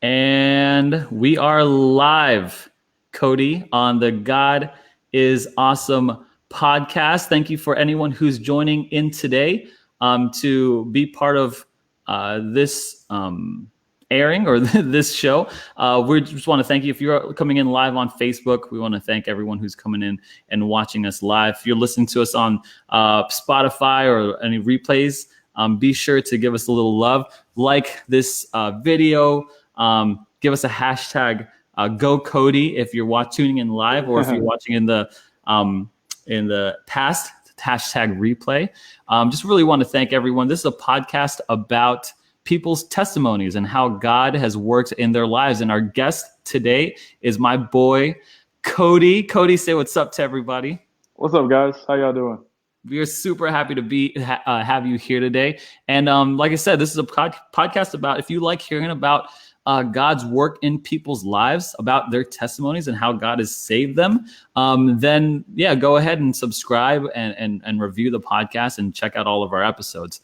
And we are live, Cody, on the God is Awesome podcast. Thank you for anyone who's joining in today to be part of this airing or this show. We just want to thank you. If you're coming in live on Facebook, we want to thank everyone who's coming in and watching us live. If you're listening to us on Spotify or any replays, be sure to give us a little love. Like this video. Give us a hashtag Go Cody if you're tuning in live, or if you're watching in the past, hashtag replay. Just really want to thank everyone. This is a podcast about people's testimonies and how God has worked in their lives. And our guest today is my boy, Cody. Cody, say what's up to everybody. What's up, guys? How y'all doing? We are super happy to have you here today. And like I said, this is a podcast about, if you like hearing about God's work in people's lives, about their testimonies and how God has saved them, then go ahead and subscribe and review the podcast and check out all of our episodes.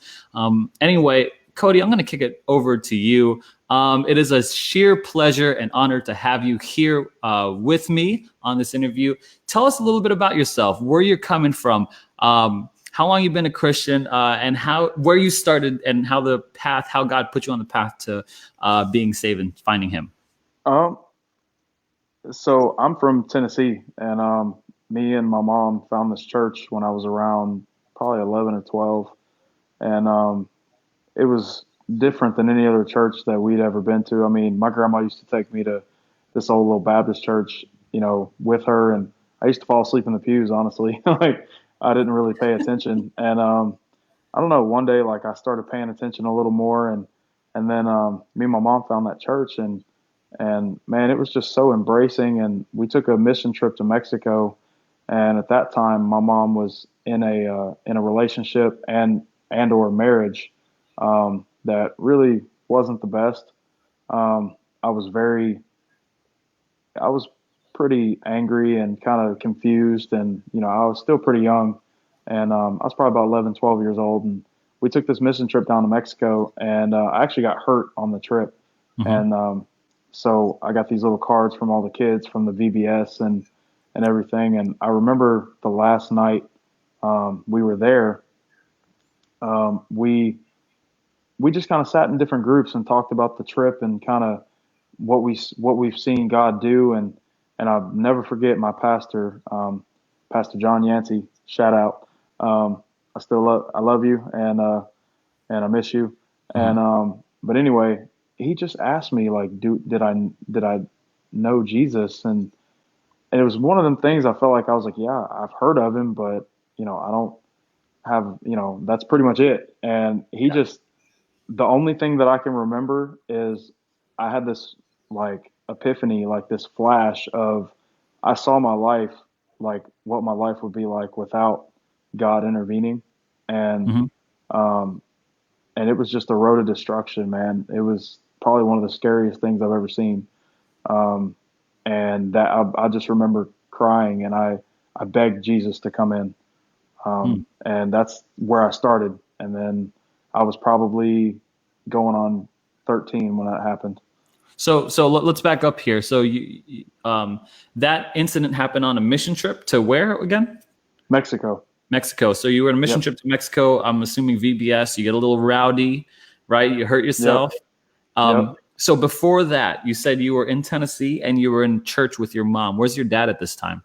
Anyway, Cody, I'm going to kick it over to you. It is a sheer pleasure and honor to have you here with me on this interview. Tell us a little bit about yourself, where you're coming from, how long you've been a Christian, and where you started, and how God put you on the path to being saved and finding Him. So I'm from Tennessee, and me and my mom found this church when I was around probably 11 or 12, and it was different than any other church that we'd ever been to. I mean, my grandma used to take me to this old little Baptist church, with her, and I used to fall asleep in the pews, honestly. Like, I didn't really pay attention. And I don't know, one day, like, I started paying attention a little more, and then me and my mom found that church, and man, it was just so embracing. And we took a mission trip to Mexico, and at that time my mom was in a relationship and or marriage that really wasn't the best. I was pretty angry and kind of confused, and I was still pretty young, and I was probably about 11, 12 years old, and we took this mission trip down to Mexico, and I actually got hurt on the trip. Mm-hmm. And so I got these little cards from all the kids from the VBS and everything, and I remember the last night we were there, we just kind of sat in different groups and talked about the trip and kind of what we've seen God do. And I'll never forget my pastor, Pastor John Yancey, shout out. I love you, and I miss you. Mm-hmm. And but anyway, he just asked me, like, did I know Jesus? And it was one of them things I felt like I was like, yeah, I've heard of him, but I don't have, that's pretty much it. And he the only thing that I can remember is I had this like epiphany, like this flash of, I saw my life, like what my life would be like without God intervening. And, mm-hmm. And it was just a road of destruction, man. It was probably one of the scariest things I've ever seen. And that I just remember crying, and I begged Jesus to come in. And that's where I started. And then I was probably going on 13 when that happened. So let's back up here. So you that incident happened on a mission trip to where again? Mexico. So you were on a mission trip to Mexico. I'm assuming VBS. You get a little rowdy, right? You hurt yourself. Yep. So before that, you said you were in Tennessee and you were in church with your mom. Where's your dad at this time?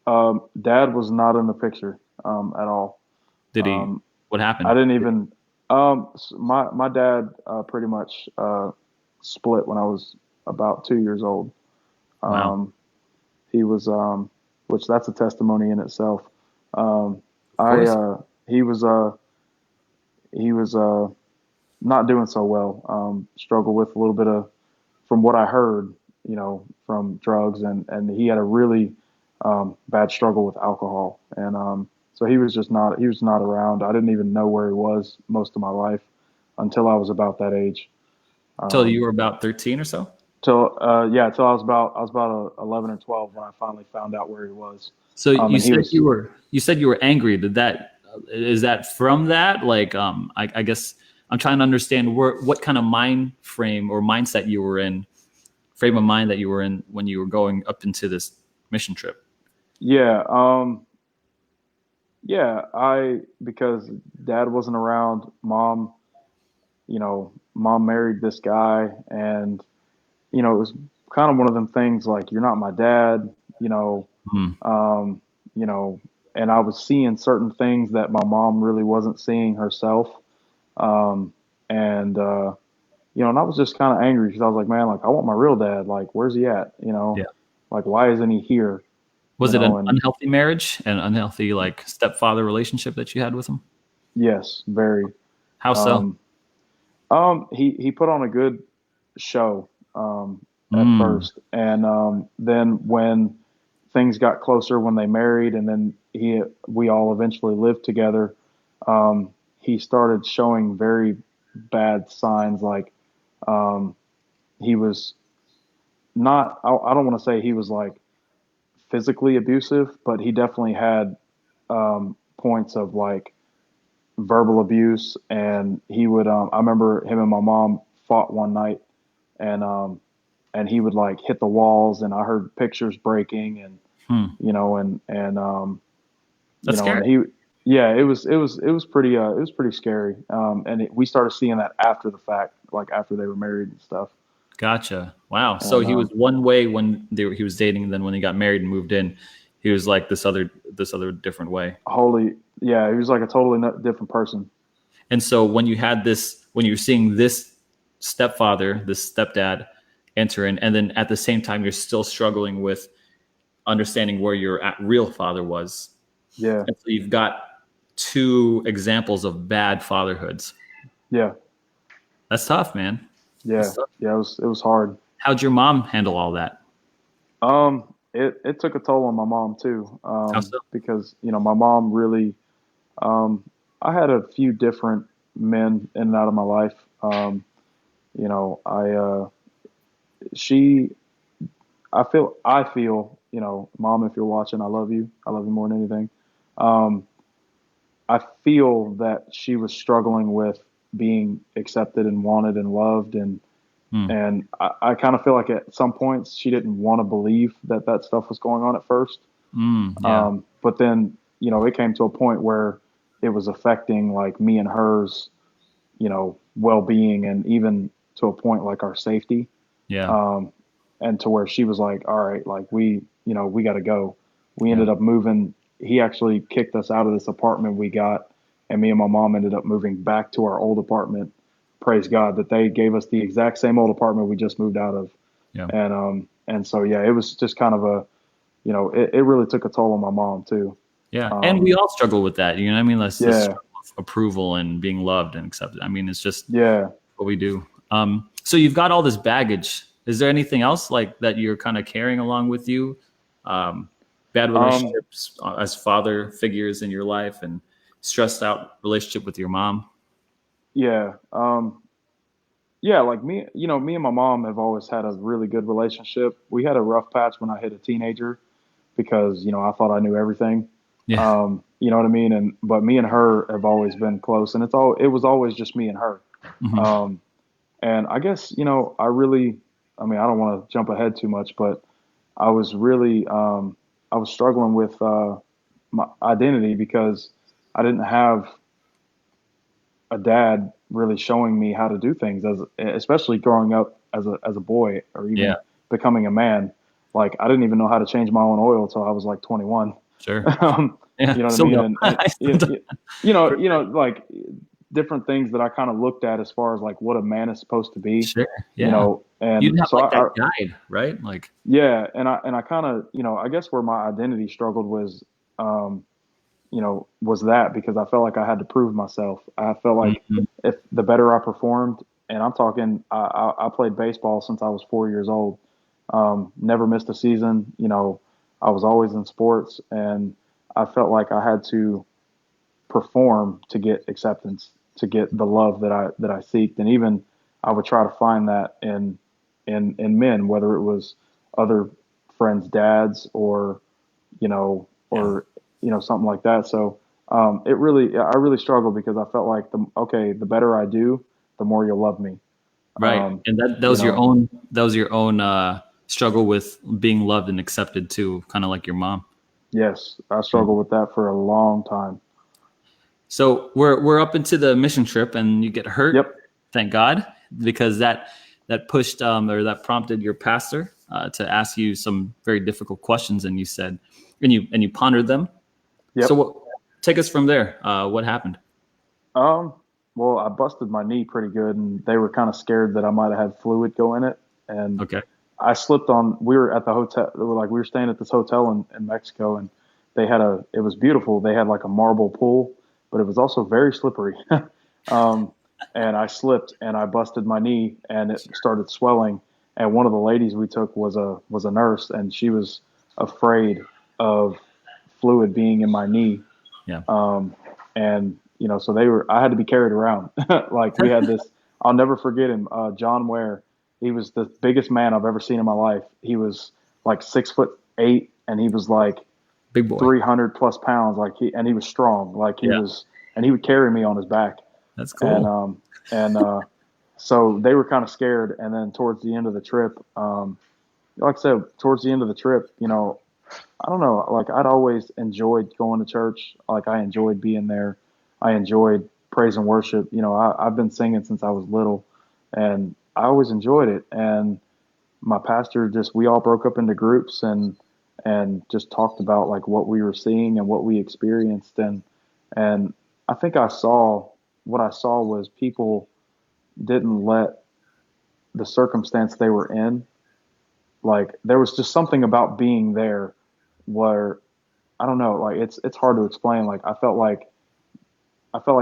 Dad was not in the picture at all. Did he? What happened? I didn't even. My dad pretty much split when I was about 2 years old. Wow. He was, which that's a testimony in itself. He was not doing so well. Struggled with a little bit of, from what I heard, from drugs, and he had a really bad struggle with alcohol, and so he was not around. I didn't even know where he was most of my life until I was about that age. Until you were about 13 or so? Till I was about 11 or 12 when I finally found out where he was. So you said you were angry. Is that from that? Like, I guess I'm trying to understand what kind of mind frame or mindset you were in, frame of mind that you were in when you were going up into this mission trip. Yeah. Yeah. Because dad wasn't around, mom married this guy, and, it was kind of one of them things like, you're not my dad, Hmm. um, you know, and I was seeing certain things that my mom really wasn't seeing herself. Um, and I was just kind of angry because I was like, man, like, I want my real dad. Like, where's he at? Yeah. Like, why isn't he here? Was it an And unhealthy marriage and unhealthy like stepfather relationship that you had with him? yes, very. How so? Um, he put on a good show, at Mm. first. And, then when things got closer, when they married, and then we all eventually lived together, he started showing very bad signs. Like, um, he was not, I don't want to say he was like physically abusive, but he definitely had, points of like verbal abuse. And I remember him and my mom fought one night, and, he would like hit the walls, and I heard pictures breaking, and, Hmm. and, That's scary. and he, yeah, it was pretty scary. We started seeing that after the fact, like after they were married and stuff. Gotcha. Wow. So And, he was one way when he was dating, and then when he got married and moved in, he was like this other different way. yeah, he was like a totally different person. And so when you're seeing this stepfather, this stepdad enter in, and then at the same time you're still struggling with understanding where your real father was. Yeah. And so you've got two examples of bad fatherhoods. Yeah. That's tough, man. Yeah. That's tough. Yeah. It was hard. How'd your mom handle all that? It took a toll on my mom too. How so? Because, my mom really, um, I had a few different men in and out of my life. I, she, I feel, mom, if you're watching, I love you. I love you more than anything. Um, I feel that she was struggling with being accepted and wanted and loved, and Hmm. I kind of feel like at some points she didn't want to believe that stuff was going on at first. Yeah. But then, it came to a point where it was affecting like me and hers, well-being, and even to a point like our safety. Yeah. Um, and to where she was like, all right, like we got to go. We Yeah. ended up moving. He actually kicked us out of this apartment we got, and me and my mom ended up moving back to our old apartment. Praise God that they gave us the exact same old apartment we just moved out of. Yeah. And so, yeah, it was just kind of it really took a toll on my mom too. Yeah. And we Um, all struggle with that. You know what I mean? That's the yeah, struggle of approval and being loved and accepted. I mean, it's just yeah. what we do. So you've got all this baggage. Is there anything else like that you're kind of carrying along with you? Bad Um, relationships as father figures in your life, and stressed out relationship with your mom. yeah. Yeah, like me and my mom have always had a really good relationship. We had a rough patch when I hit a teenager because, I thought I knew everything. Yeah. You know what I mean? But me and her have always been close, and it was always just me and her. Hmm. Um, and I guess, I mean, I don't want to jump ahead too much, but I was really, I was struggling with, my identity because I didn't have a dad really showing me how to do things, especially growing up as a boy, or Yeah. even becoming a man. Like, I didn't even know how to change my own oil until I was like 21. Sure. You Yeah. know what I Still mean? don't. And I still don't. like different things that I kind of looked at as far as like what a man is supposed to be, Sure. Yeah. You and didn't have so like that guide, right? Like, yeah, and I kind of, I guess where my identity struggled was, um, was that because I felt like I had to prove myself. I felt like mhm. if the better I performed, and I'm talking, I played baseball since I was 4 years old. Never missed a season. I was always in sports, and I felt like I had to perform to get acceptance, to get the love that I seeked, and even I would try to find that in men, whether it was other friends' dads, or you know, Yeah. or something like that. So I really struggled because I felt like the better I do, the more you'll love me. Right. And that You was know, your own struggle with being loved and accepted too, kind of like your mom. yes, I Mhm. struggled with that for a long time. So we're up into the mission trip, and you get hurt. Yep. Thank God, because that pushed or that prompted your pastor to ask you some very difficult questions, and you said, and you pondered them. So Yep. take us from there. What happened? Um, well, I busted my knee pretty good, and they were kind of scared that I might have had fluid go in it. And Okay. I slipped on. We were at the hotel. We were staying at this hotel in Mexico, and it was beautiful. They had like a marble pool, but it was also very slippery. um, and I slipped and I busted my knee, and it started swelling. And one of the ladies we took was a nurse, and she was afraid of fluid being in my knee. Yeah. And so I had to be carried around. Like we had this, I'll never forget him. John Ware, he was the biggest man I've ever seen in my life. He was like 6'8", and he was like Big boy. 300 plus pounds. And he was strong. Yeah. And he would carry me on his back. That's And, cool. and, so they were kind of scared. And then towards the end of the trip, like I said, towards the end of the trip, I don't know. Like I'd always enjoyed going to church. Like I enjoyed being there. I enjoyed praise and worship. I've been singing since I was little, and I always enjoyed it. And my pastor we all broke up into groups and just talked about like what we were seeing and what we experienced. And I think what I saw was people didn't let the circumstance they were in. Like there was just something about being there where I don't know, like it's hard to explain. Like I felt like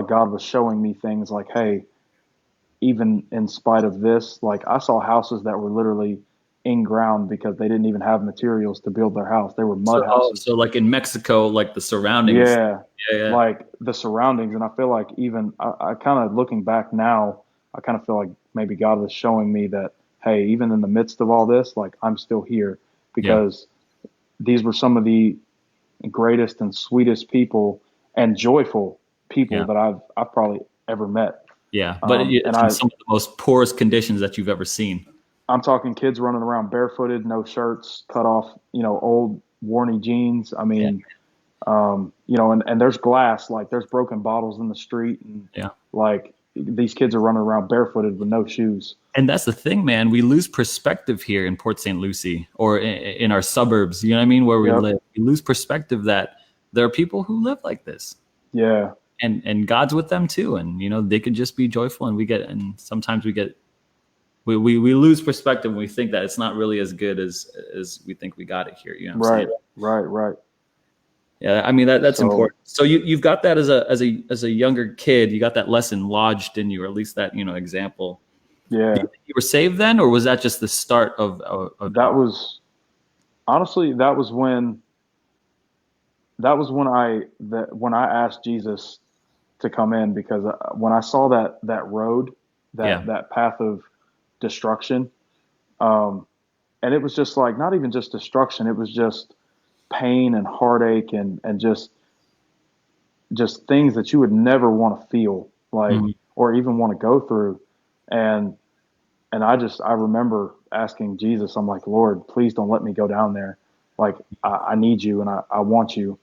God was showing me things like, hey, even in spite of this, like I saw houses that were literally in ground because they didn't even have materials to build their house. They were mud So houses. like in Mexico, like the surroundings. Yeah, Yeah, yeah. like the surroundings. And I feel like even I kind of looking back now, I kind of feel like maybe God was showing me that, hey, even in the midst of all this, like I'm still here Yeah. because these were some of the greatest and sweetest people and joyful people Yeah. that I've probably ever met. Yeah. But And it's in some of the most poorest conditions that you've ever seen. I'm talking kids running around barefooted, no shirts, cut off, old worny jeans. I Yeah. mean, and there's glass, like there's broken bottles in the street, and Yeah. like these kids are running around barefooted with no shoes. And that's the thing, man. We lose perspective here in Port St. Lucie or in our suburbs, you know what I mean, where we Yep. live. We lose perspective that there are people who live like this. Yeah. And God's with them too. And they could just be joyful, and sometimes we lose perspective when we think that it's not really as good as we think we got it here. You know what I'm Right. saying? Right. Yeah, I mean that's So important. So you've got that as a younger kid, you got that lesson lodged in you, or at least that example. Do yeah, you think you were saved then, or was that just the start of that was honestly that was when I asked Jesus to come in because when I saw that road, yeah, that path of destruction, um, and it was just like not even just destruction, it was just pain and heartache and just things that you would never want to feel like mhm, or even want to go through, and I remember asking Jesus, I'm like, Lord, please don't let me go down there. Like I need you and I want you,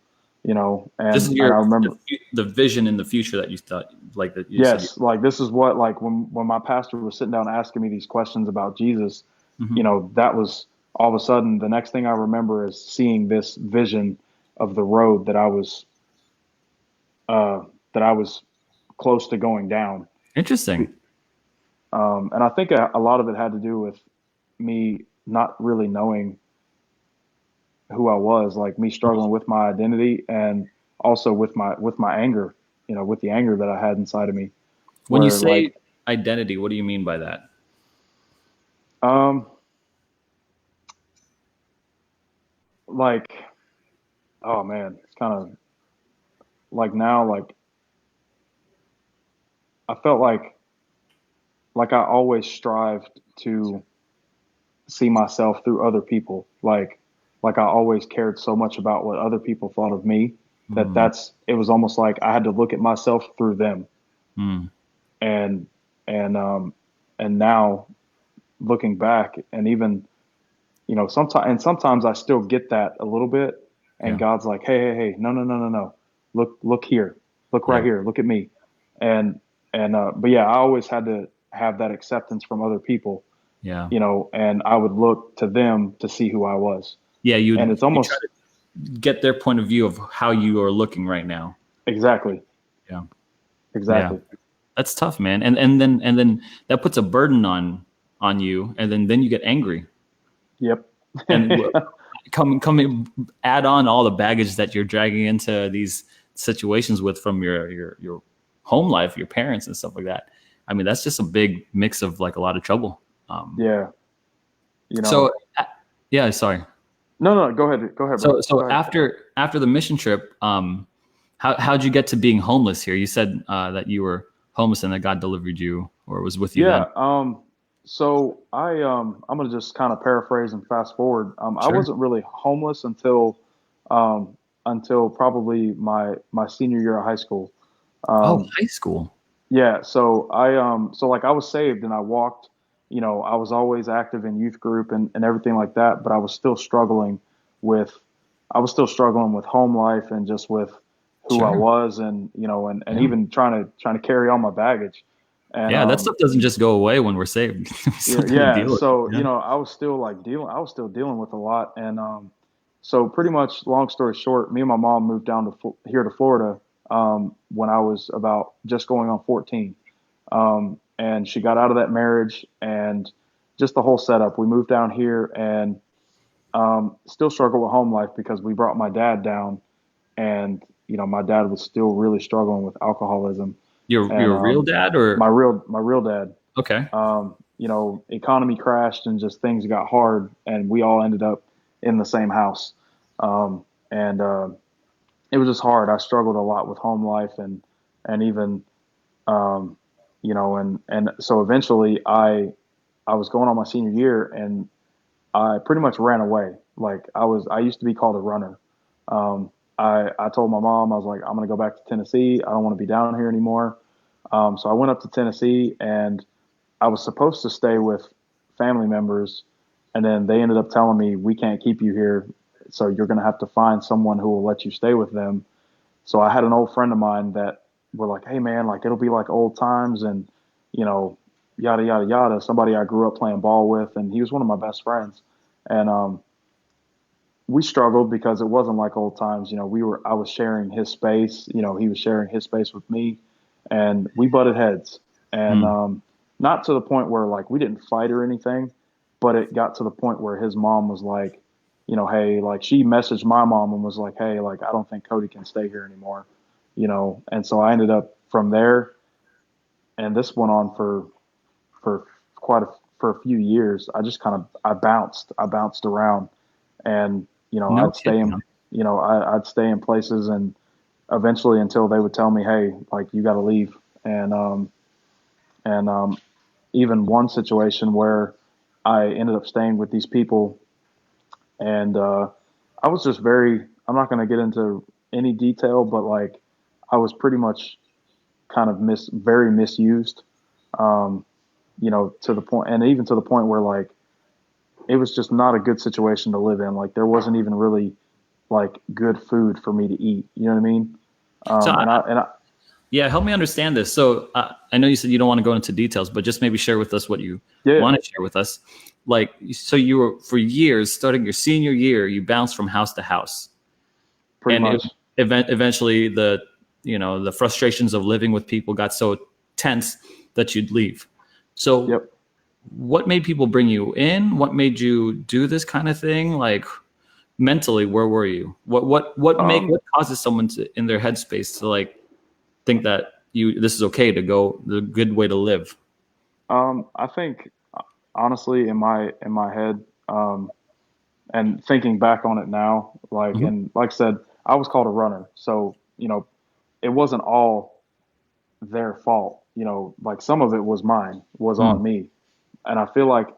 this is and I your remember. the vision in the future that you thought, like, that you said. Yes, like this is what, like when my pastor was sitting down asking me these questions about Jesus, Mhm. that was all of a sudden the next thing I remember is seeing this vision of the road uh, that I was close to going down. Interesting. And I think a lot of it had to do with me not really knowing who I was, like me struggling with my identity and also with my anger, with the anger that I had inside of me, When you where like say identity, what do you mean by that? um like oh man, it's kind of like now, like I felt like I always strived to see myself through other people. Like I always cared so much about what other people thought of me. Mm, it was almost like I had to look at myself through them. mm, And, and, and now looking back, and even, sometimes I still get that a little bit, and yeah. God's like, hey, no, no, no, no, no. Look here, look right Yeah. here, look at me. And, but yeah, I always had to have that acceptance from other people, Yeah. and I would look to them to see who I was. Yeah. And it's You try almost to get their point of view of how you are looking right now. exactly, Yeah. Yeah. exactly. That's tough, man. And then that puts a burden on you, and then you get angry, Yep. and come add on all the baggage that you're dragging into these situations with from your home life, your parents and stuff like that. I mean, that's just a big mix of like a lot of trouble. Um, Yeah. You so know, yeah, sorry. no, no, go ahead, bro. So Go ahead. after the mission trip, how'd you get to being homeless here? You said that you were homeless and that God delivered you or was with you Yeah. then. So I'm gonna just kind of paraphrase and fast forward. I Sure. wasn't really homeless um, until probably my senior year of high school. Oh, Um, high school. yeah. So like I was saved and I walked. I was always active in youth group and everything like that, but with, I was still struggling with home life and just with who I Sure. was, and Yeah. even trying to carry all my baggage. And Yeah, that stuff doesn't just go away when we're saved. We still Yeah, got to yeah. deal with it. So, Yeah. I was still dealing with a lot. And so pretty much long story short, me and my mom moved down to here to Florida when I was about just going on 14. And she got out of that marriage and just the whole setup. We moved down here and still struggle with home life because we brought my dad down, and my dad was still really struggling with alcoholism. And Your real dad or my real dad, okay. economy crashed and just things got hard, and we all ended up in the same house. And it was just hard. I struggled a lot with home life, and even um, and so eventually I was going on my senior year, and I pretty much ran away. Like I used to be called a runner. Um, I told my mom, I was like, I'm going to go back to Tennessee. I don't want to be down here anymore. So I went up to Tennessee, and I was supposed to stay with family members, and then they ended up telling me, we can't keep you here, so you're going to have to find someone who will let you stay with them. So I had an old friend of mine that were like, hey man, like it'll be like old times, and you know, yada yada yada. Somebody I grew up playing ball with, and he was one of my best friends, and we struggled because it wasn't like old times. I was sharing his space. He was sharing his space with me, and we butted heads. And Mm, not to the point where like we didn't fight or anything, but it got to the point where his mom was like, hey, like she messaged my mom and was like, hey, like I don't think Cody can stay here anymore. And so I ended up from there, and this went on for quite a for a few years. I just kind of I bounced around, and no I'd stay kidding. in Huh? I'd stay in places, and eventually until they would tell me, hey, like you got to leave. And even one situation where I ended up staying with these people, and I was just very, I'm not going to get into any detail, but like I was pretty much kind of very misused, um, to the point, and even to the point where like it was just not a good situation to live in. Like there wasn't even really like good food for me to eat. You know what I mean? So And I yeah, help me understand this. So I know you said you don't want to go into details, but just maybe share with us what you yeah, want to share with us. Like, so you were for years, starting your senior year, you bounced from house to house, pretty and much. eventually the frustrations of living with people got so tense that you'd leave. So Yep. what made people bring you in? What made you do this kind of thing? Like mentally, where were you? What Um, causes someone to in their headspace to like think that this is okay to go the good way to live? I think honestly, in my head, and thinking back on it now, like Mhm. and like I said, I was called a runner, so it wasn't all their fault. Like some of it was Mm. on me, and I feel like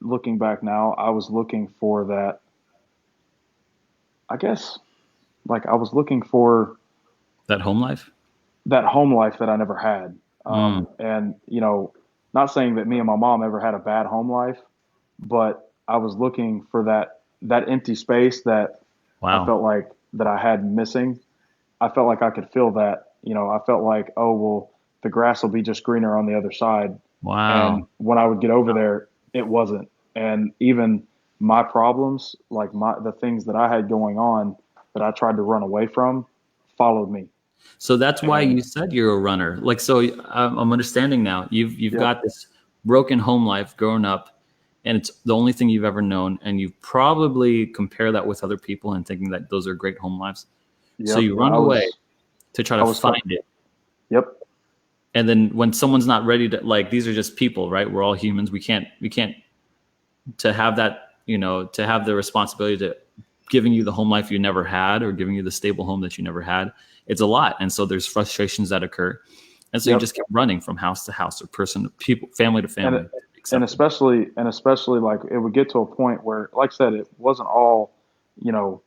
looking back now, I was looking for that. I guess like I was looking for That home life. that home life that I never had. Mm, And not saying that me and my mom ever had a bad home life, but I was looking for that empty space that I wow. felt like that I had missing. I felt like I could feel that. I felt like, oh well, the grass will be just greener on the other side. And Wow. when I would get over there, it wasn't. And even my problems, like the things that I had going on that I tried to run away from, followed me. So that's why And you said you're a runner. Like, so I'm understanding now. You've yep, got this broken home life growing up, and it's the only thing you've ever known, and you probably compare that with other people and thinking that those are great home lives. So yep. you run away to try I to was, find it. yep, And then when someone's not ready to, like, these are just people, right? We're all humans. We can't to have that, to have the responsibility to giving you the home life you never had or giving you the stable home that you never had. It's a lot. And so there's frustrations that occur. And so you yep. just keep running from house to house or person to people, family to And family, and accepted. especially like it would get to a point where, like I said, it wasn't all, you know,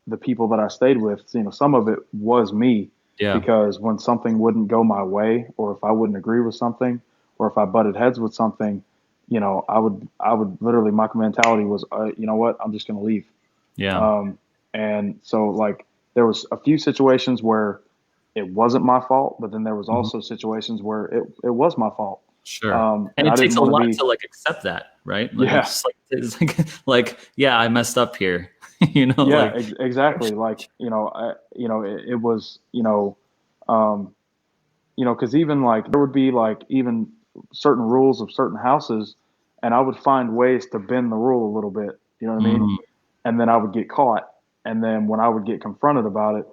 the people that I stayed with. Some of it was me, Yeah. because when something wouldn't go my way, or if I wouldn't agree with something, or if I butted heads with something, I would literally, my mentality was, you know what, I'm just going to leave. Yeah. Um, and so like there was a few situations where it wasn't my fault, but then there was Mhm. also situations where it was my fault. Sure. And And it I takes didn't a want to lot be, to like accept that, right? Like yeah, it's like, yeah, I messed up here. yeah, Like exactly. Like, it was, um, cause even like there would be like even certain rules of certain houses, and I would find ways to bend the rule a little bit, you know what I mean? mm, And then I would get caught. And then when I would get confronted about it,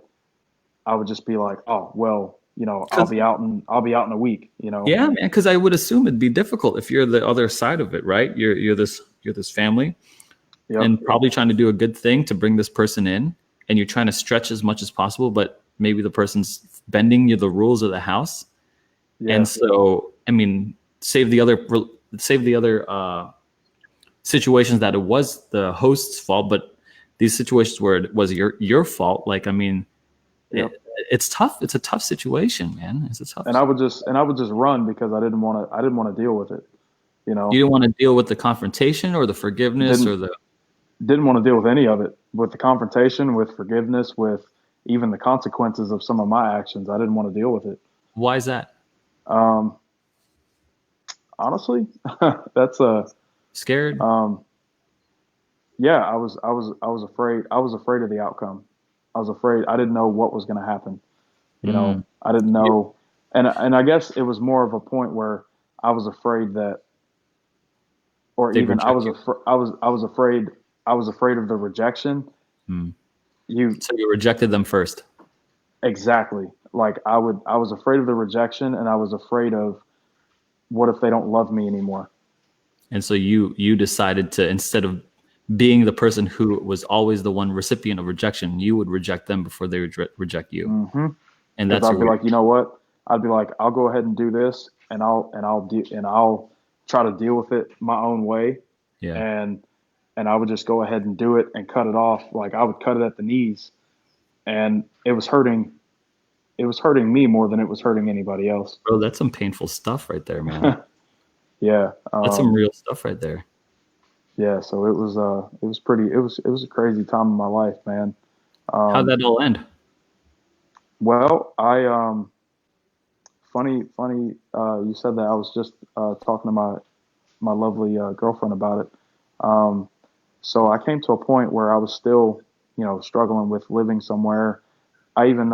I would just be like, oh, well, cuz I'll be out in a week. yeah, man, because I would assume it'd be difficult if you're the other side of it, right? You're this family Yep. and probably trying to do a good thing to bring this person in, and you're trying to stretch as much as possible, but maybe the person's bending you the rules of the house, and Yes. so I mean, save the other situations that it was the host's fault, but these situations where it was your fault, like I mean, Yep. it's tough. It's a tough situation, man. It's a tough. And I would just run because I didn't want to deal with it. You You know, don't want to deal with the confrontation or the forgiveness or didn't the didn't want to deal with any of it, with the confrontation, with forgiveness, with even the consequences of some of my actions. I didn't want to deal with it. why is that Um, Honestly, that's a scared? um, yeah. I was afraid. I was afraid of the outcome. I was afraid. I didn't know what was going to happen. Mm. I didn't know, and I guess it was more of a point where I was afraid that, or They'd even reject you. I was afraid of the rejection. Mm. You So you rejected them first, Exactly. Like I was afraid of the rejection, and I was afraid of, what if they don't love me anymore? and so you decided to, instead of being the person who was always the one recipient of rejection, you would reject them before they would reject you, Mm-hmm. and Because that's I'd your be weird. like, you know what? I'd be like, I'll go ahead and do this, and I'll try to deal with it my own way, Yeah. and I would just go ahead and do it and cut it off. Like I would cut it at the knees, and it was hurting. It was hurting me more than it was hurting anybody else. Bro, that's some painful stuff right there, man. Yeah. That's some real stuff right there. Yeah. So it was a crazy time in my life, man. How'd Um, that all end? well, funny, you said that. I was just talking to my lovely girlfriend about it. Um, so I came to a point where I was still, struggling with living somewhere. I even,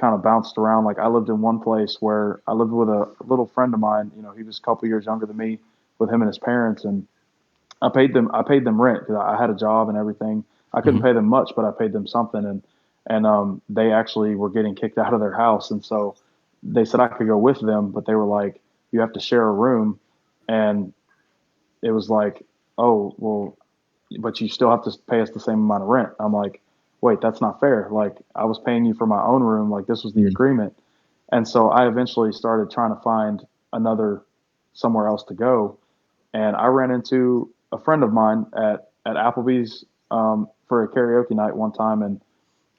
kind of bounced around. Like I lived in one place where I lived with a little friend of mine. He was a couple years younger than me, with him and his parents, and I paid them rent because I had a job and everything. I couldn't Mhm. pay them much, but I paid them something, and they actually were getting kicked out of their house, and so they said I could go with them, but they were like, you have to share a room, and it was like, oh well, but you still have to pay us the same amount of rent. I'm like, wait, that's not fair. Like I was paying you for my own room, like this was the Mm. agreement. And so I eventually started trying to find another somewhere else to go, and I ran into a friend of mine at Applebee's for a karaoke night one time, Hmm.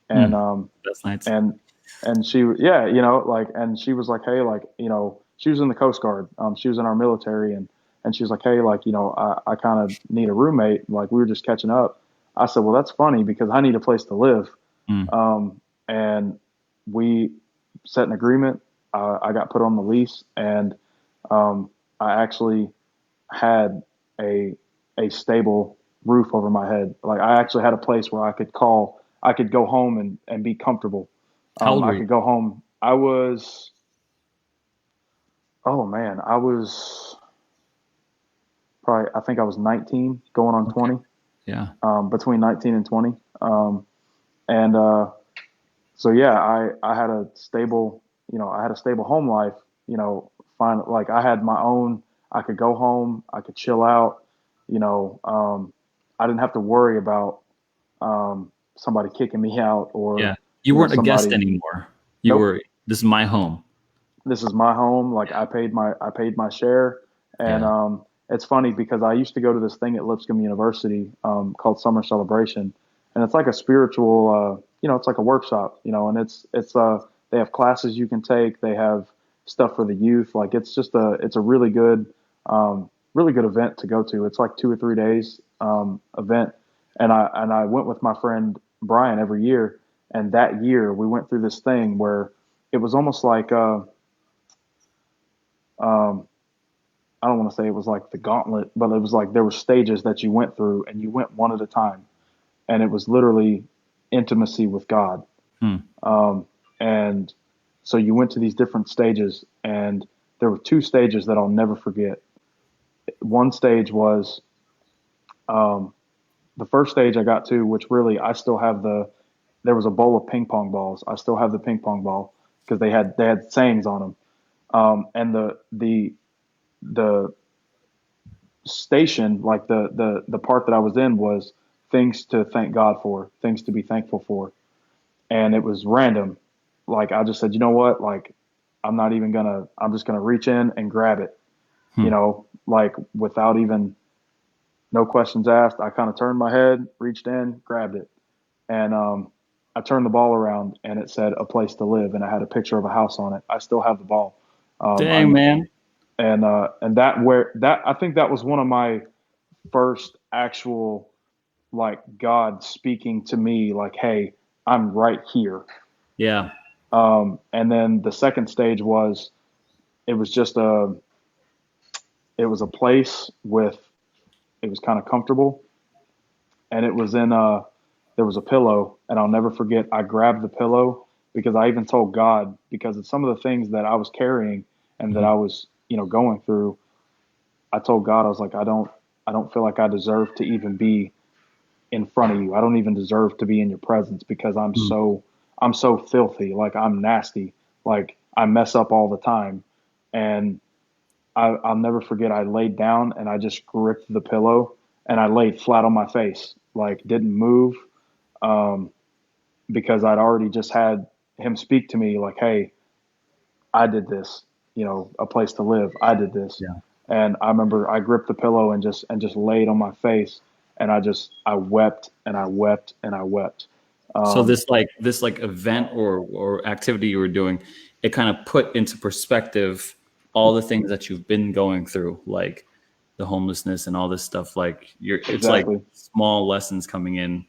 and That's nice. and and she, yeah, you know, like, and she was like, hey, like, you know, she was in the Coast Guard, she was in our military, and she was like, hey, like, you know, I kind of need a roommate, like we were just catching up. I said, well, that's funny because I need a place to live. Hmm. And we set an agreement. I got put on the lease, and um, I actually had a a stable roof over my head. Like I actually had a place where I could go home and be comfortable. How old I were you? could go home. Oh man, I was probably, I think I was 19 going on 20, Yeah. between 19 and 20. And so yeah, I had a stable, you know, I had a stable home life, you know, fine. Like I had my own, I could go home, I could chill out, you know, I didn't have to worry about, somebody kicking me out or, Yeah. You you know, weren't a guest somebody, anymore. You nope, were, this is my home. this is my home. Like I paid my share. And, Yeah. it's funny because I used to go to this thing at Lipscomb University, called Summer Celebration, and it's like a spiritual, you know, it's like a workshop, you know, and they have classes you can take. They have stuff for the youth. Like it's a really good event to go to. It's like 2 or 3 days, event. And I went with my friend Brian every year. And that year we went through this thing where it was almost like, um, I don't want to say it was like the gauntlet, but it was like there were stages that you went through and you went one at a time. And it was literally intimacy with God. Hmm. And so you went to these different stages, and there were two stages that I'll never forget. One stage was, um, the first stage I got to, which really I still have there was a bowl of ping pong balls. I still have the ping pong ball because they had sayings on them. And the station, like the part that I was in was things to thank God for, things to be thankful for. And it was random. Like I just said, you know what? Like I'm just gonna reach in and grab it, you Hmm. know, like without even, no questions asked. I kind of turned my head, reached in, grabbed it. And, I turned the ball around and it said a place to live. And I had a picture of a house on it. I still have the ball. Dang, I'm, man. and that where that, I think that was one of my first actual, like God speaking to me, like, hey, I'm right here. Yeah. And then the second stage was, it was just it was a place with, it was kind of comfortable, and it was in there was a pillow, and I'll never forget. I grabbed the pillow because I even told God, because of some of the things that I was carrying and that Mhm. I was, you know, going through. I told God, I was like, I don't feel like I deserve to even be in front of you. I don't even deserve to be in your presence because Hmm. I'm so filthy. Like I'm nasty. Like I mess up all the time. And I'll never forget. I laid down and I just gripped the pillow and I laid flat on my face, like didn't move, um, because I'd already just had him speak to me like, "Hey, I did this. You know, a place to live. I did this." Yeah. And I remember I gripped the pillow and just laid on my face, and I wept and I wept and I wept. So Um, this like event or activity you were doing, it kind of put into perspective all the things that you've been going through, like the homelessness and all this stuff. Like it's like exactly. small lessons coming in,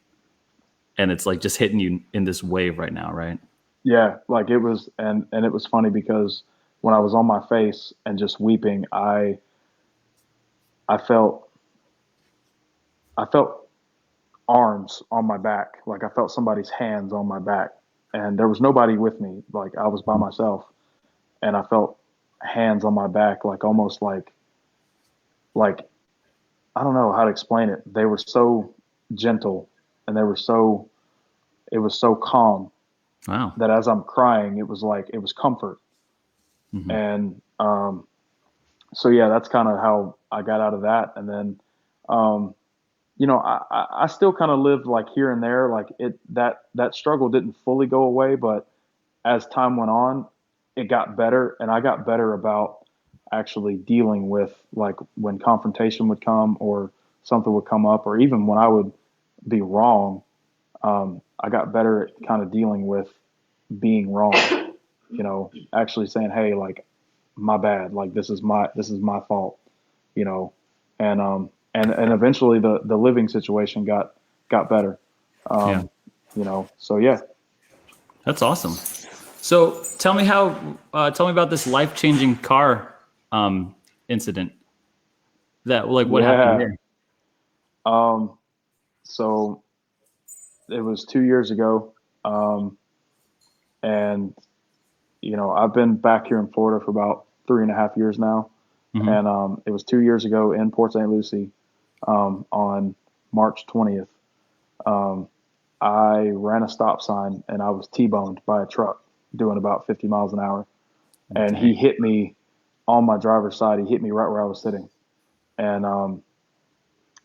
and it's like just hitting you in this wave right now, right? Yeah, like it was, and it was funny because when I was on my face and just weeping, I felt I felt arms on my back, like I felt somebody's hands on my back, and there was nobody with me, like I was by Mhm. myself, and I felt hands on my back, like almost like I don't know how to explain it. They were so gentle, and they were so it was so calm Wow. that as I'm crying, it was like it was comfort. Hmm. And so yeah, that's kind of how I got out of that. And then, um, you know, I still kind of lived like here and there, like that struggle didn't fully go away, but as time went on, it got better, and I got better about actually dealing with, like when confrontation would come or something would come up, or even when I would be wrong, I got better at kind of dealing with being wrong, actually saying, hey, like, my bad, like this is my fault, you know, and eventually the living situation got better. Yeah. So yeah. That's awesome. So tell me about this life-changing car incident that, like, what happened Yeah. there? Um, so it was 2 years ago. And, I've been back here in Florida for about 3.5 years now. Hmm. And it was 2 years ago in Port St. Lucie, on March 20th. Um, I ran a stop sign and I was T-boned by a truck doing about 50 miles an hour. And he Dang. hit me on my driver's side. He hit me right where I was sitting. And,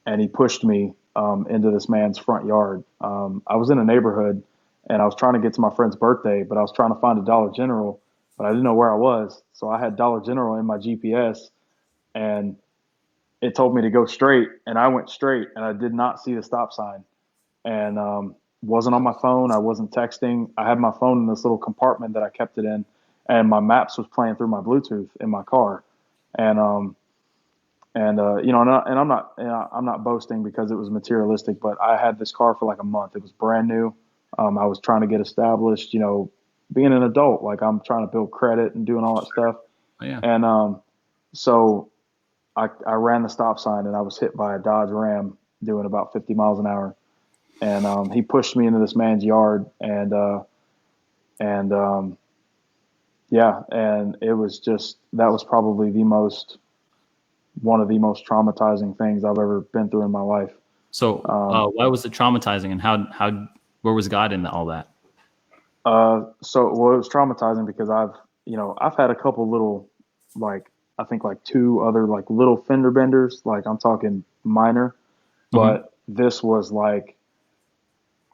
and he pushed me into this man's front yard. I was in a neighborhood and I was trying to get to my friend's birthday, but I was trying to find a Dollar General, but I didn't know where I was. So I had Dollar General in my GPS, and it told me to go straight, and I went straight, and I did not see the stop sign, and wasn't on my phone. I wasn't texting. I had my phone in this little compartment that I kept it in, and my maps was playing through my Bluetooth in my car, and I'm not boasting because it was materialistic, but I had this car for like a month. It was brand new. I was trying to get established, being an adult, like I'm trying to build credit and doing all that stuff. Oh, yeah. And so I ran the stop sign and I was hit by a Dodge Ram doing about 50 miles an hour. And he pushed me into this man's yard, and yeah, and it was just, that was probably one of the most traumatizing things I've ever been through in my life. So why was it traumatizing, and where was God in all that? Well, it was traumatizing because I've had a couple little, like, I think like two other like little fender benders, like I'm talking minor, Hmm. but this was like,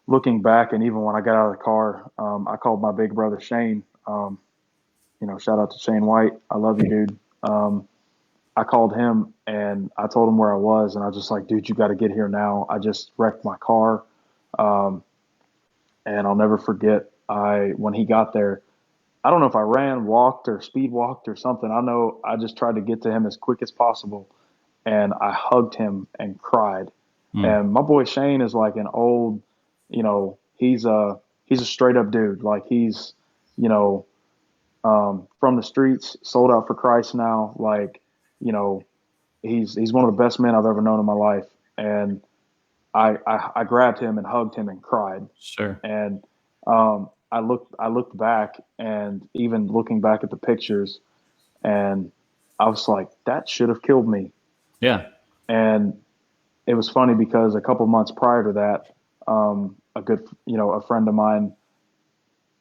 looking back, and even when I got out of the car, I called my big brother Shane. Shout out to Shane White. I love you, dude. I called him and I told him where I was, and I was just like, dude, you got to get here now. I just wrecked my car. Um, and I'll never forget, when he got there, I don't know if I ran, walked, or speed walked or something. I know I just tried to get to him as quick as possible, and I hugged him and cried. Mm. And my boy Shane is like an old, he's a straight up dude. Like he's, you know, from the streets, sold out for Christ now. Like, you know, he's one of the best men I've ever known in my life. And I grabbed him and hugged him and cried. Sure. And I looked back, and even looking back at the pictures, and I was like, that should have killed me. Yeah. And it was funny because a couple months prior to that, a friend of mine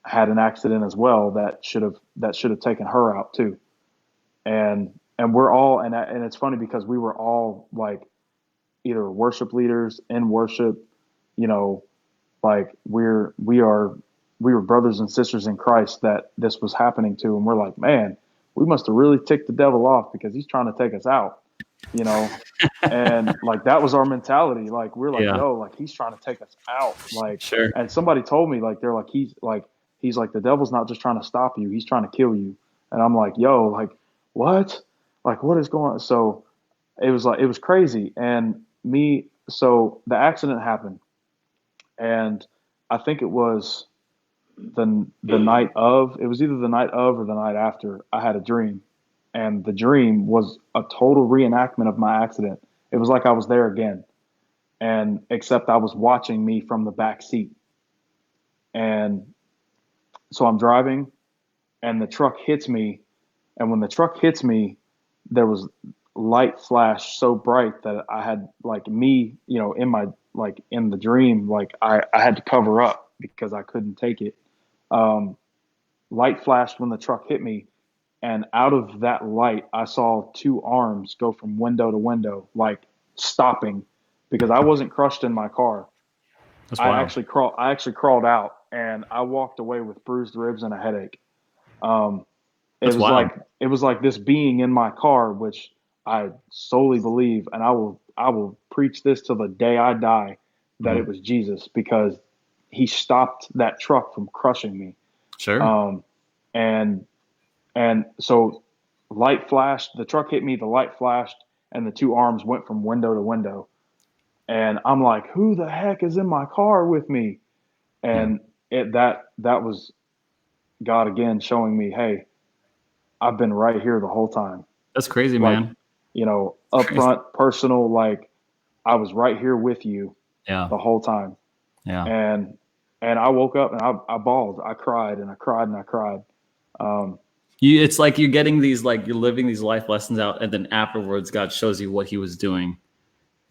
had an accident as well that should have taken her out too. And we're all, and it's funny because we were all like either worship leaders in worship, you know, like we were brothers and sisters in Christ that this was happening to, and we're like, man, we must have really ticked the devil off because he's trying to take us out, you know. And like that was our mentality. Like we're like, Yeah. yo, like he's trying to take us out. Like, Sure. and somebody told me like they're like he's like the devil's not just trying to stop you, he's trying to kill you. And I'm like, yo, like what? Like what is going on? So it was crazy. And so the accident happened, and I think it was the night of. It was either the night of or the night after. I had a dream, and the dream was a total reenactment of my accident. It was like I was there again, and except I was watching me from the back seat. And so I'm driving, and the truck hits me. And when the truck hits me, there was light flash so bright that I had like me, in my like in the dream, like I had to cover up because I couldn't take it. Um, Light flashed when the truck hit me, and out of that light, I saw two arms go from window to window, like stopping, because I wasn't crushed in my car. That's wild. I actually crawled out, and I walked away with bruised ribs and a headache. Um, it That's was wild. like it was like this being in my car, which I solely believe, and I will preach this till the day I die, that it was Jesus, because he stopped that truck from crushing me. Sure. And so light flashed, the truck hit me, the light flashed, and the two arms went from window to window. And I'm like, who the heck is in my car with me? Yeah. And that was God again showing me, hey, I've been right here the whole time. That's crazy, Like, man. up front, personal, like I was right here with you Yeah. the whole time. Yeah. And I woke up and I bawled. I cried and I cried and I cried. It's like you're getting these, like you're living these life lessons out, and then afterwards, God shows you what He was doing.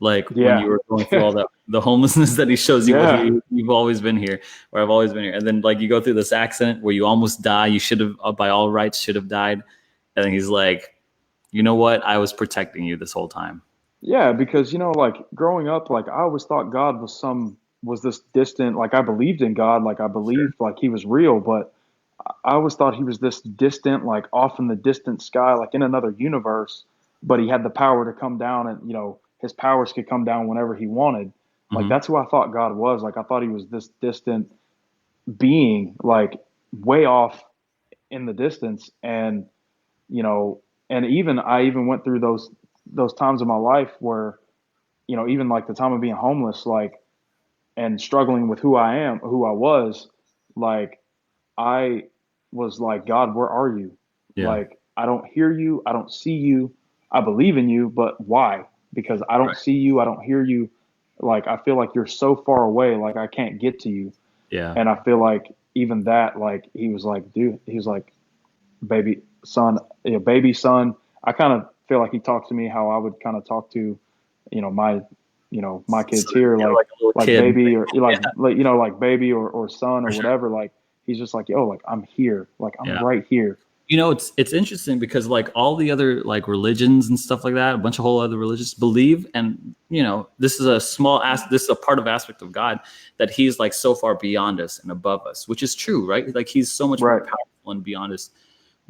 Like when you Yeah. were going through all that, the homelessness, that He shows you what Yeah. you've always been here, or I've always been here. And then like you go through this accident where you almost die. You should have, by all rights, should have died. And then He's like, you know what? I was protecting you this whole time. Yeah, because like growing up, like I always thought God was this distant, like I believed in God, like I Sure. believed like he was real, but I always thought he was this distant, like off in the distant sky, like in another universe, but he had the power to come down, and his powers could come down whenever he wanted. Like Hmm. that's who I thought God was. Like I thought he was this distant being, like way off in the distance. And you know, and I even went through those times in my life where, even like the time of being homeless, like, and struggling with who I was, like, I was like, God, where are you? Yeah. Like, I don't hear you. I don't see you. I believe in you, but why? Because I don't Right. see you. I don't hear you. Like, I feel like you're so far away. Like, I can't get to you. Yeah. And I feel like even that, like, he was like, dude, he was like, baby son, baby son. I kind of feel like he talked to me how I would kind of talk to, my, my kids So here, you're like a little like kid. baby, or like baby or son or For sure. whatever. Like he's just like, yo, like I'm here, like I'm Yeah. right here. It's interesting because like all the other like religions and stuff like that, a bunch of whole other religions believe, and this is a this is a part of aspect of God, that He's like so far beyond us and above us, which is true, right? Like He's so much more Right. powerful and beyond us.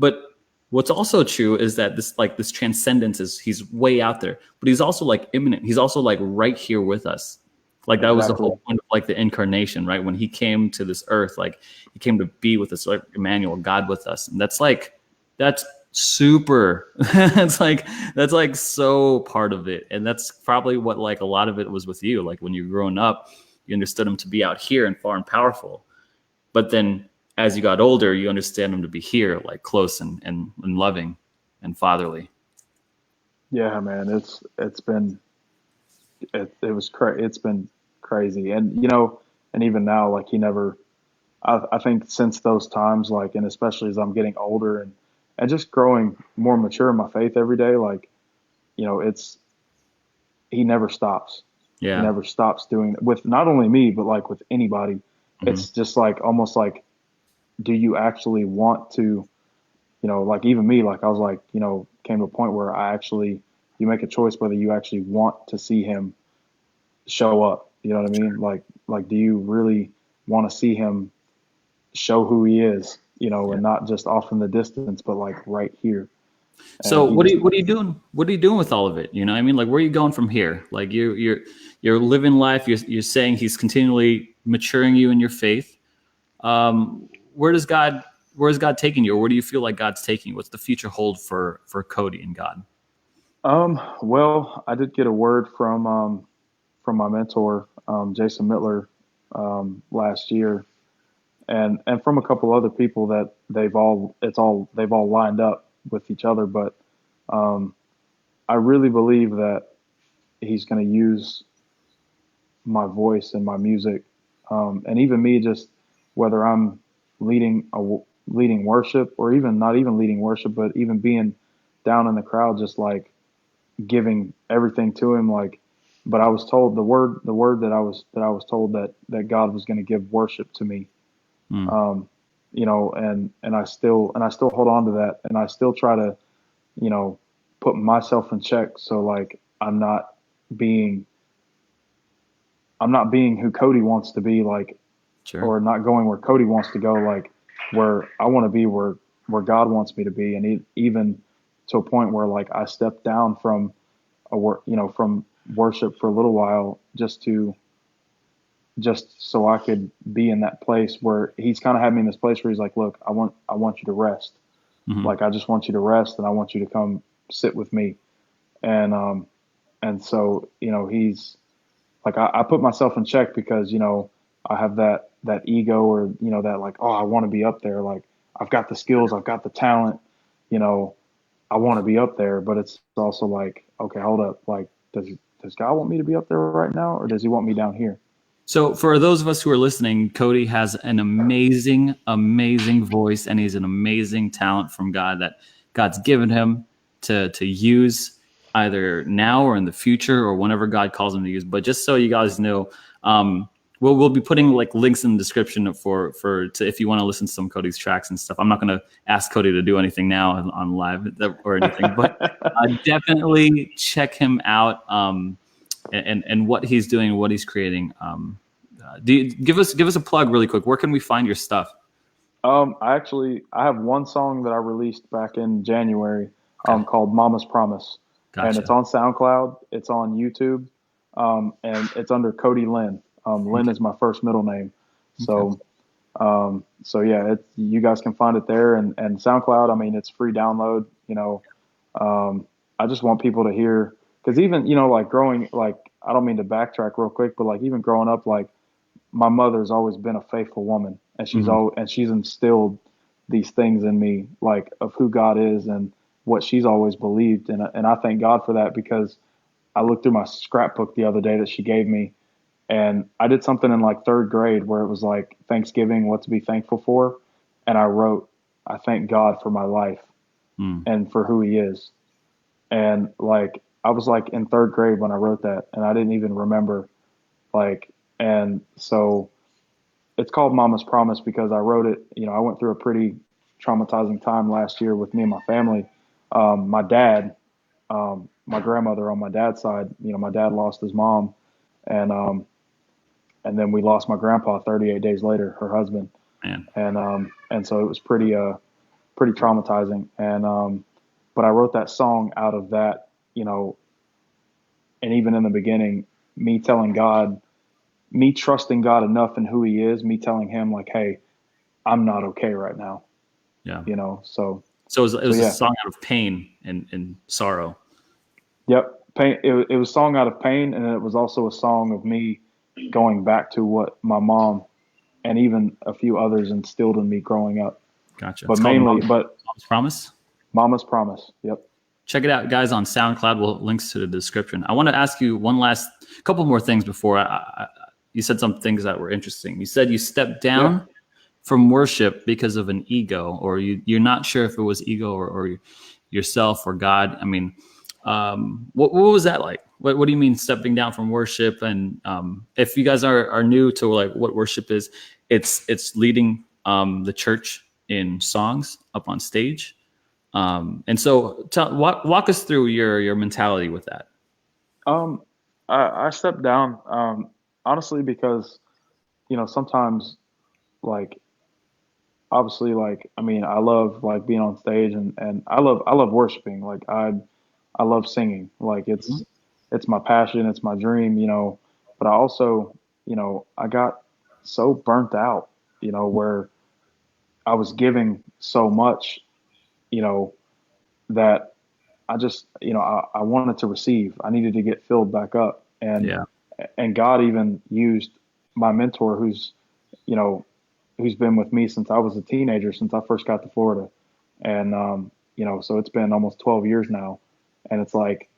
But what's also true is that this transcendence is He's way out there, but He's also like imminent. He's also like right here with us. Like that was the Exactly. whole point of like the incarnation, right? When He came to this earth, like He came to be with us, like Emmanuel, God with us. And that's super. That's like so part of it. And that's probably what like a lot of it was with you. Like when you were growing up, you understood Him to be out here and far and powerful. But then as you got older, you understand Him to be here, like close and loving and fatherly. Yeah, man. It's been crazy. And and even now, like he never. I think since those times, like, and especially as I'm getting older and just growing more mature in my faith every day, like, it's he never stops. He Yeah. never stops doing it with not only me, but like with anybody. Hmm. It's just like almost like, do you actually want to, like even me, like I was like, came to a point where you make a choice whether you actually want to see him show up. You know what I mean? Like, do you really want to see him show who he is, Yeah. and not just off in the distance, but like right here. So And he just, what are you doing? What are you doing with all of it? You know, I mean, like, where are you going from here? Like, you're living life. You're saying He's continually maturing you in your faith. Where does God where is God taking you, or where do you feel like God's taking you? What's the future hold for Cody and God? well, I did get a word from my mentor, Jason Mittler, last year, and from a couple other people that they've all lined up with each other. But I really believe that he's going to use my voice and my music, and even me, just whether I'm leading worship, or even not even leading worship, but even being down in the crowd, just like giving everything to him. Like, but I was told the word that I was told that God was going to give worship to me. Hmm. And I still hold on to that, and I still try to, you know, put myself in check. So like being I'm not being who Cody wants to be, like, Sure. or not going where Cody wants to go, like where I want to be, where God wants me to be. And even to a point where like I stepped down from from worship for a little while, just to just so I could be in that place where he's kind of had me in this place where he's like, look, I want you to rest. Mm-hmm. Like, I just want you to rest, and I want you to come sit with me. And so, he's like, I put myself in check because, I have that ego, or, that like, oh, I want to be up there. Like, I've got the skills, I've got the talent, you know, I want to be up there, but it's also like, okay, hold up. Like, does God want me to be up there right now, or does he want me down here? So for those of us who are listening, Cody has an amazing, amazing voice, and he's an amazing talent from God that God's given him to use either now or in the future or whenever God calls him to use. But just so you guys know, we'll be putting like links in the description for if you want to listen to some of Cody's tracks and stuff. I'm not going to ask Cody to do anything now on live or anything, but definitely check him out. And what he's doing, what he's creating. Give us a plug really quick. Where can we find your stuff? I have one song that I released back in January, Okay. called Mama's Promise. And Gotcha. it's on SoundCloud, it's on YouTube, and it's under Cody Lynn. Lynn is my first middle name. So, so yeah, you guys can find it there, and SoundCloud. I mean, it's free download. I just want people to hear, because even, like growing, like, I don't mean to backtrack real quick, but like even growing up, like, my mother's always been a faithful woman, and she's instilled these things in me, like, of who God is and what she's always believed. And I thank God for that, because I looked through my scrapbook the other day that she gave me, and I did something in like third grade where it was like Thanksgiving, what to be thankful for. And I wrote, I thank God for my life and for who he is. And like, I was like in third grade when I wrote that, and I didn't even remember, like, and so it's called Mama's Promise because I wrote it. I went through a pretty traumatizing time last year with me and my family. My dad, my grandmother on my dad's side, my dad lost his mom, and then we lost my grandpa 38 days later, her husband. Man. And so it was pretty traumatizing. But I wrote that song out of that, and even in the beginning, me telling God, me trusting God enough in who he is, me telling him like, hey, I'm not okay right now. Yeah. So it was yeah. a song out of pain and sorrow. Yep. Pain. It was a song out of pain. And it was also a song of me going back to what my mom and even a few others instilled in me growing up. Gotcha. But It's mainly, called Mom's Promise. Mama's Promise. Yep. Check it out, guys, on SoundCloud. We'll links to the description. I want to ask you one last couple more things before you said some things that were interesting. You said you stepped down from worship because of an ego, or you're not sure if it was ego or yourself or God. I mean, what was that like? What do you mean stepping down from worship? And if you guys are new to like what worship is, it's leading the church in songs up on stage. And so walk us through your mentality with that. I stepped down, honestly, because, sometimes, like, obviously, like, I mean, I love like being on stage, and I love worshiping. Like, I love singing. Like, it's my passion. It's my dream, but I also, I got so burnt out, where I was giving so much, you know, that I just, I wanted to receive. I needed to get filled back up. Yeah. And God even used my mentor, you know, who's been with me since I was a teenager, since I first got to Florida. And, so it's been almost 12 years now. And it's like,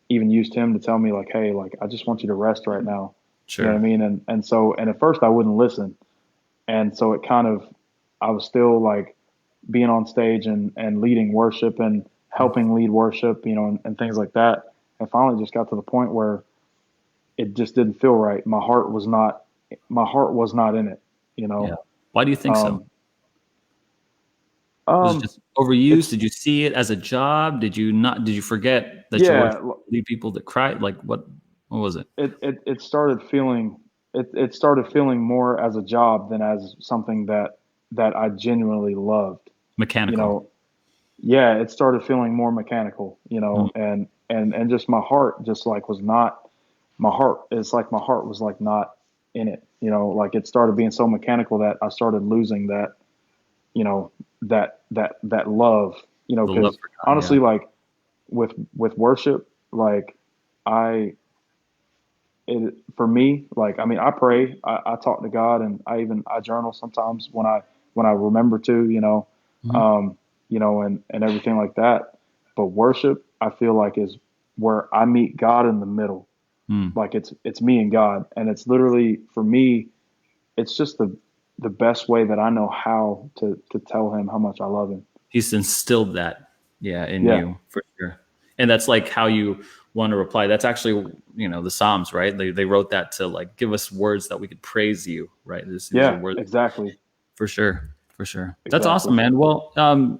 even used him to tell me like, hey, like, I just want you to rest right now. Sure. You know what I mean? And at first I wouldn't listen. And so it kind of, I was still like being on stage and leading worship and helping lead worship, and things like that. And finally just got to the point where it just didn't feel right. My heart was not in it, Yeah. Why do you think so? Was it Um, just overused? it's, Did you see it as a job? Did you forget that you're yeah, working to lead people that cry? Like what was it? it started feeling more as a job than as something that I genuinely loved, you Mechanical. know. Yeah, it started feeling more mechanical, Mm. and just my heart just like was not, my heart, it's like my heart was like not in it. Like it started being so mechanical that I started losing that, that love, The love because for God. honestly, like with worship, like I, for me, like, I mean, I pray, I talk to God, and I journal sometimes when I remember to, Yeah. um, and everything like that. But worship, I feel like, is where I meet God in the middle. Mm. Like it's me and God, and it's literally, for me, it's just the best way that I know how to tell him how much I love him. He's instilled that, yeah, in Yeah. you for sure. And that's like how you want to reply. That's actually, the Psalms, right? They wrote that to like give us words that we could praise you, right? These are Yeah, words exactly. for sure. For sure. That's Exactly. awesome, man. Well,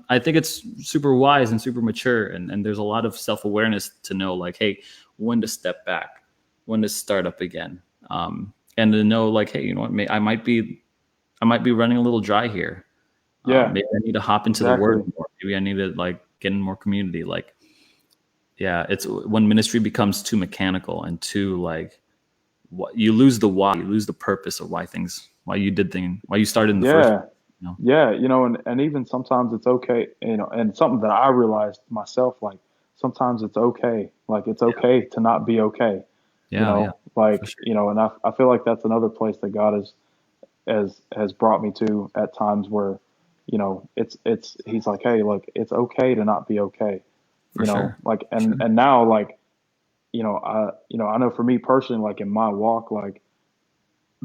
I think it's super wise and super mature, and there's a lot of self-awareness to know, like, hey, when to step back, when to start up again. And to know, like, hey, you know what, I might be running a little dry here. Yeah, Maybe I need to hop into the word exactly. more. Maybe I need to like get in more community. Like, yeah, it's when ministry becomes too mechanical and too like, what you lose the why, you lose the purpose of why you started in the first Yeah. place. You know? Yeah, and even sometimes it's okay, and something that I realized myself, like sometimes it's okay. Like it's Yeah, okay to not be okay, yeah, for like, sure. and I feel like that's another place that God has brought me to at times where, it's he's like, hey, look, it's okay to not be okay, For sure. like, For sure. and now, like, I know for me personally, like in my walk, like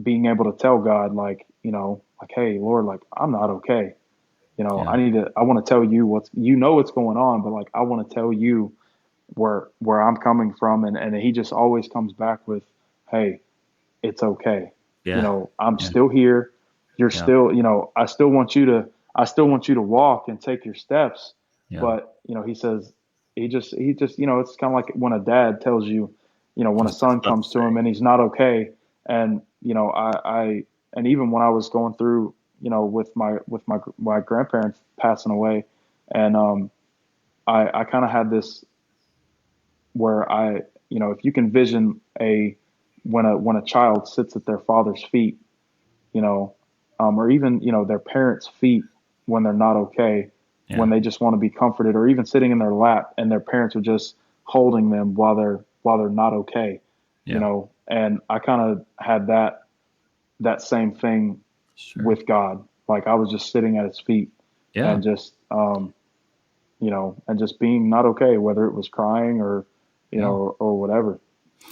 being able to tell God, like, like, hey, Lord, like I'm not okay. Yeah. I want to tell you what's going on, but like, I want to tell you where I'm coming from. And he just always comes back with, hey, it's okay. Yeah. I'm Yeah. still here. You're Yeah. still, I still want you to walk and take your steps. Yeah. But, he says, he just, it's kind of like when a dad tells you, I when a was just son about to comes to say. him and he's not okay. And, and even when I was going through, with my grandparents passing away, and, I kind of had this where if you can vision when a child sits at their father's feet, you know, or even, their parents' feet when they're not okay, when Yeah. they just want to be comforted, or even sitting in their lap and their parents are just holding them while they're not okay, Yeah. and I kind of had that same thing Sure. with God. Like I was just sitting at his feet Yeah. and just, and just being not okay, whether it was crying or, Yeah. or whatever.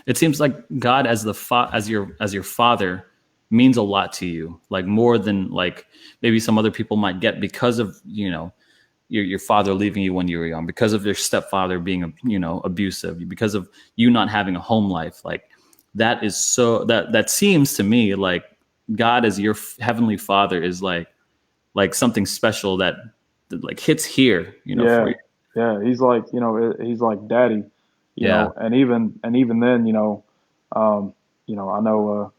It seems like God as as your father means a lot to you, like more than like maybe some other people might get because of your father leaving you when you were young, because of your stepfather being abusive, because of you not having a home life. Like that seems to me like God as your heavenly father is like something special that like hits here for Yeah. you. Yeah. He's like, he's like daddy, Yeah. and even then, um, I know,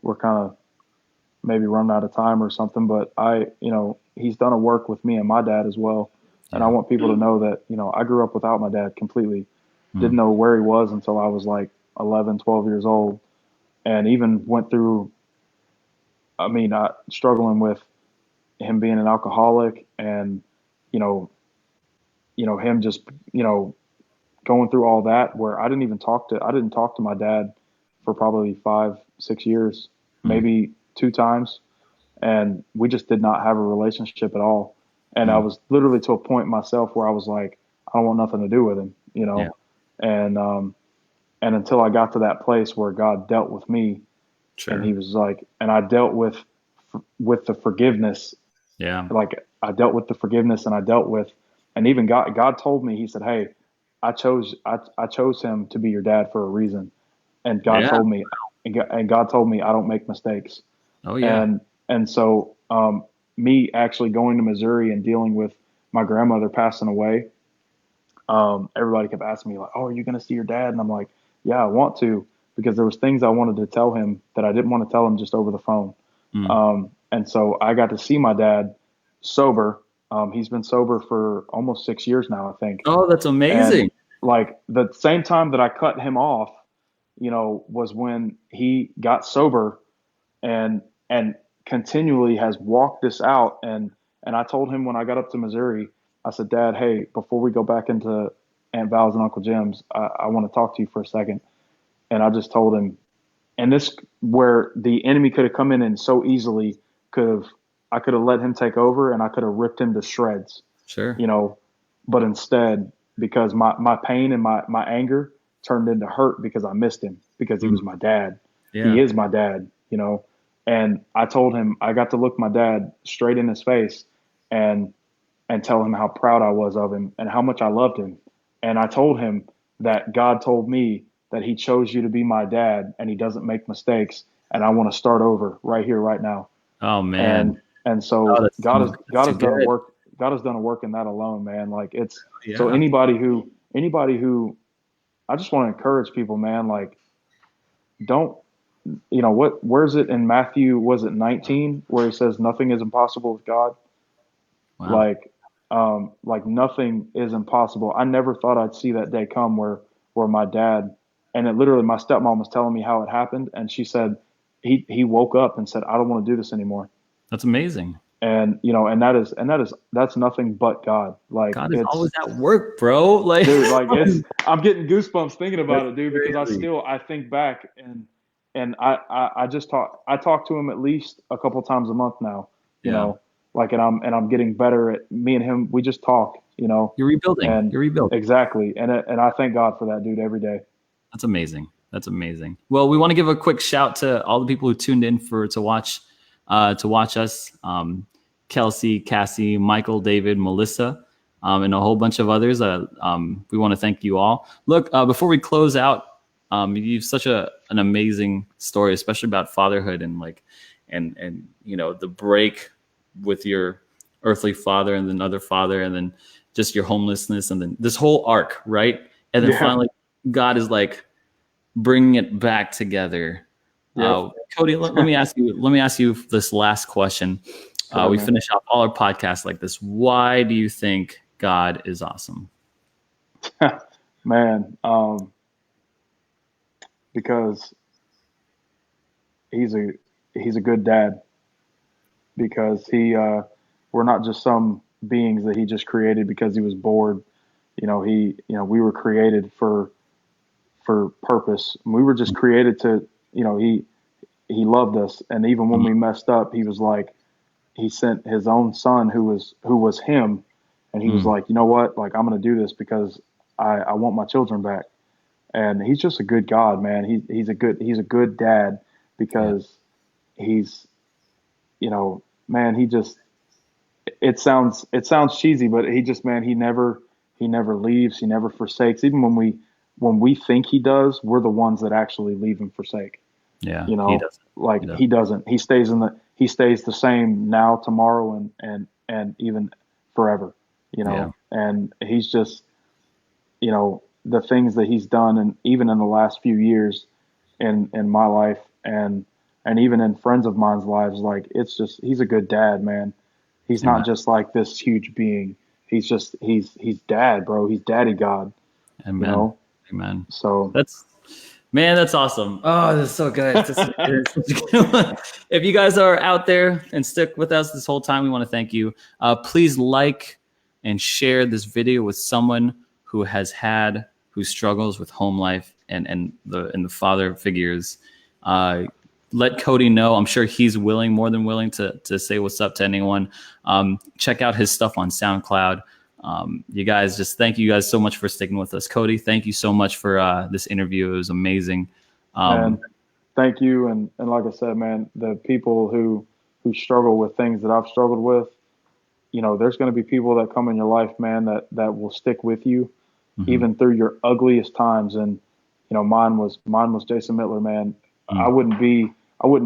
we're kind of maybe running out of time or something, but he's done a work with me and my dad as well. And I Yeah. want people to know that, I grew up without my dad completely. Didn't Mm. know where he was until I was like 11, 12 years old, and even went through, struggling with him being an alcoholic, and, you know, him just, you know, going through all that, where I didn't talk to my dad for probably 5, 6 years, Mm. maybe two times. And we just did not have a relationship at all. And I Mm. was literally to a point myself where I was like, I don't want nothing to do with him, Yeah. and, and until I got to that place where God dealt with me, and he Sure. was like, and I dealt with the forgiveness. Yeah. Like I dealt with the forgiveness, and I dealt with, and even God told me, he said, hey, I chose him to be your dad for a reason. And God Yeah. told me, and God told me I don't make mistakes. Oh yeah. And so, me actually going to Missouri and dealing with my grandmother passing away, everybody kept asking me like, oh, are you going to see your dad? And I'm like, yeah, I want to, because there was things I wanted to tell him that I didn't want to tell him just over the phone. Mm. And so I got to see my dad sober. He's been sober for almost 6 years now, I think. Oh, that's And amazing. like the same time that I cut him off, was when he got sober. and continually has walked this out. And I told him when I got up to Missouri, I said, Dad, hey, before we go back into Aunt Val's and Uncle Jim's, I want to talk to you for a second. And I just told him, and this where the enemy could have come in and so easily I could have let him take over and I could have ripped him to shreds. Sure. But instead, because my pain and my anger turned into hurt because I missed him, because he was my dad. Yeah. He is my dad, and I told him, I got to look my dad straight in his face and tell him how proud I was of him and how much I loved him. And I told him that God told me that he chose you to be my dad and he doesn't make mistakes. And I want to start over right here, right now. Oh man. And so God has done a work. God has done a work in that alone, man. Like so anybody who, I just want to encourage people, man, like don't, where's it in Matthew, was it 19 where he says nothing is impossible with God? Wow. Like nothing is impossible. I never thought I'd see that day come where my dad, and it literally, my stepmom was telling me how it happened. And she said, he woke up and said, I don't want to do this anymore. That's amazing. And, that's nothing but God. Like God is always at work, bro. Like, dude, like I'm getting goosebumps thinking about it, dude, because I think back and I talk to him at least a couple times a month now, you know, like, and I'm getting better at, me and him, we just talk, You're rebuilding. You're rebuilding. Exactly. And I thank God for that, dude, every day. That's amazing. That's amazing. Well, we want to give a quick shout to all the people who tuned in to watch us. Kelsey, Cassie, Michael, David, Melissa, and a whole bunch of others. We want to thank you all. Look, before we close out, you've such an amazing story, especially about fatherhood and the break with your earthly father and then other father, and then just your homelessness, and then this whole arc, right? And then finally, God is like bringing it back together. Yep. Cody, let me ask you this last question. We finish off all our podcasts like this. Why do you think God is awesome? Man, because he's a good dad. Because we're not just some beings that he just created because he was bored. We were created for purpose. We were just created to, he loved us. And even when we messed up, he was like, he sent his own son who was him. And he was like, you know what? Like, I'm going to do this because I want my children back. And he's just a good God, man. He's a good dad because he's, man, it sounds cheesy, but he just, man, he never leaves. He never forsakes. Even when we think he does, we're the ones that actually leave and forsake. Yeah. He doesn't. He doesn't. He stays the same now, tomorrow, and even forever, and he's just, the things that he's done, and even in the last few years in my life and even in friends of mine's lives, like, it's just, he's a good dad, man. He's not just like this huge being. He's dad, bro. He's daddy God. Amen. Amen. So that's awesome. Oh, that's so good. If you guys are out there and stick with us this whole time, we want to thank you. Please like and share this video with someone who struggles with home life and the father figures. Let Cody know. I'm sure he's more than willing to say what's up to anyone. Check out his stuff on SoundCloud. You guys, just thank you guys so much for sticking with us. Cody, thank you so much for this interview. It was amazing. And thank you. And like I said, man, the people who struggle with things that I've struggled with, there's going to be people that come in your life, man, that will stick with you even through your ugliest times. And, mine was Jason Mittler, man. I wouldn't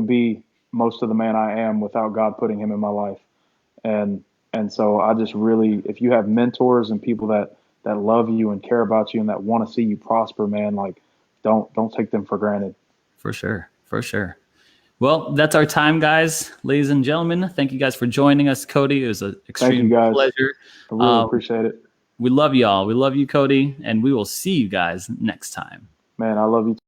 be most of the man I am without God putting him in my life. And so I just really, if you have mentors and people that love you and care about you and that want to see you prosper, man, like, don't take them for granted. For sure. Well, that's our time, guys. Ladies and gentlemen, thank you guys for joining us. Cody, it was an extreme pleasure. I really appreciate it. We love y'all. We love you, Cody, and we will see you guys next time. Man, I love you too.